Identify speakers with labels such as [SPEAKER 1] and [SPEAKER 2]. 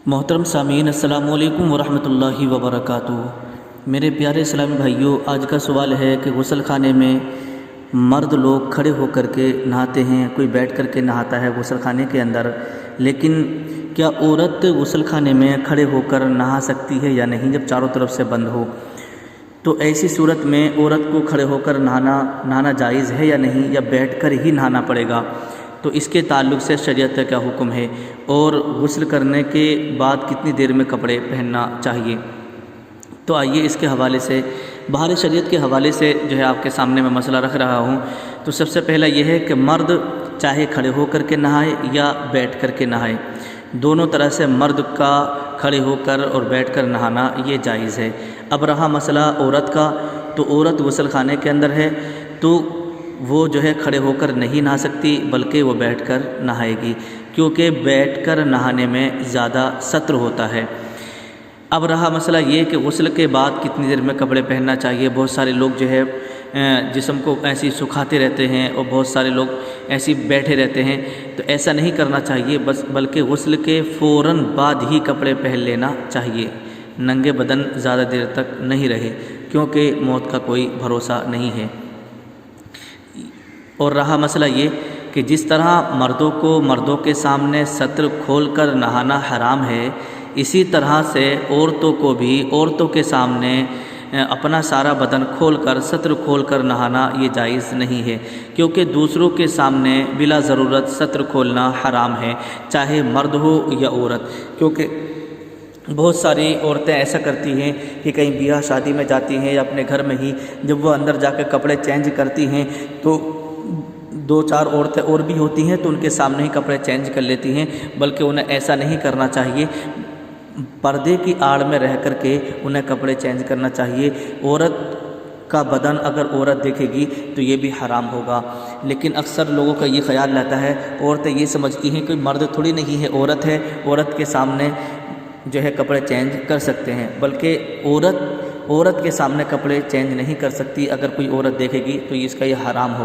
[SPEAKER 1] محترم سامعین، السلام علیکم ورحمۃ اللہ وبرکاتہ۔ میرے پیارے اسلامی بھائیوں، آج کا سوال ہے کہ غسل خانے میں مرد لوگ کھڑے ہو کر کے نہاتے ہیں، کوئی بیٹھ کر کے نہاتا ہے غسل خانے کے اندر، لیکن کیا عورت غسل خانے میں کھڑے ہو کر نہا سکتی ہے یا نہیں جب چاروں طرف سے بند ہو؟ تو ایسی صورت میں عورت کو کھڑے ہو کر نہانا جائز ہے یا نہیں، یا بیٹھ کر ہی نہانا پڑے گا؟ تو اس کے تعلق سے شریعت کا کیا حکم ہے، اور غسل کرنے کے بعد کتنی دیر میں کپڑے پہننا چاہیے؟ تو آئیے اس کے حوالے سے، بہار شریعت کے حوالے سے جو ہے آپ کے سامنے میں مسئلہ رکھ رہا ہوں۔ تو سب سے پہلا یہ ہے کہ مرد چاہے کھڑے ہو کر کے نہائے یا بیٹھ کر کے نہائے، دونوں طرح سے مرد کا کھڑے ہو کر اور بیٹھ کر نہانا یہ جائز ہے۔ اب رہا مسئلہ عورت کا، تو عورت غسل خانے کے اندر ہے تو وہ جو ہے کھڑے ہو کر نہیں نہا سکتی، بلکہ وہ بیٹھ کر نہائے گی، کیونکہ بیٹھ کر نہانے میں زیادہ ستر ہوتا ہے۔ اب رہا مسئلہ یہ کہ غسل کے بعد کتنی دیر میں کپڑے پہننا چاہیے۔ بہت سارے لوگ جو ہے جسم کو ایسی سکھاتے رہتے ہیں، اور بہت سارے لوگ ایسی بیٹھے رہتے ہیں، تو ایسا نہیں کرنا چاہیے، بلکہ غسل کے فوراً بعد ہی کپڑے پہن لینا چاہیے۔ ننگے بدن زیادہ دیر تک نہیں رہے، کیونکہ موت کا کوئی بھروسہ نہیں ہے۔ اور رہا مسئلہ یہ کہ جس طرح مردوں کو مردوں کے سامنے ستر کھول کر نہانا حرام ہے، اسی طرح سے عورتوں کو بھی عورتوں کے سامنے اپنا سارا بدن کھول کر ستر کھول کر نہانا یہ جائز نہیں ہے، کیونکہ دوسروں کے سامنے بلا ضرورت ستر کھولنا حرام ہے، چاہے مرد ہو یا عورت۔ کیونکہ بہت ساری عورتیں ایسا کرتی ہیں کہ کہیں بیاہ شادی میں جاتی ہیں یا اپنے گھر میں ہی جب وہ اندر جا کے کپڑے چینج کرتی ہیں تو دو چار عورتیں اور بھی ہوتی ہیں تو ان کے سامنے ہی کپڑے چینج کر لیتی ہیں، بلکہ انہیں ایسا نہیں کرنا چاہیے، پردے کی آڑ میں رہ کر کے انہیں کپڑے چینج کرنا چاہیے۔ عورت کا بدن اگر عورت دیکھے گی تو یہ بھی حرام ہوگا، لیکن اکثر لوگوں کا یہ خیال رہتا ہے، عورتیں یہ سمجھتی ہیں کہ مرد تھوڑی نہیں ہے، عورت ہے، عورت کے سامنے جو ہے کپڑے چینج کر سکتے ہیں، بلکہ عورت کے سامنے کپڑے چینج نہیں کر سکتی۔ اگر کوئی عورت دیکھے گی تو اس کا یہ حرام ہوگا۔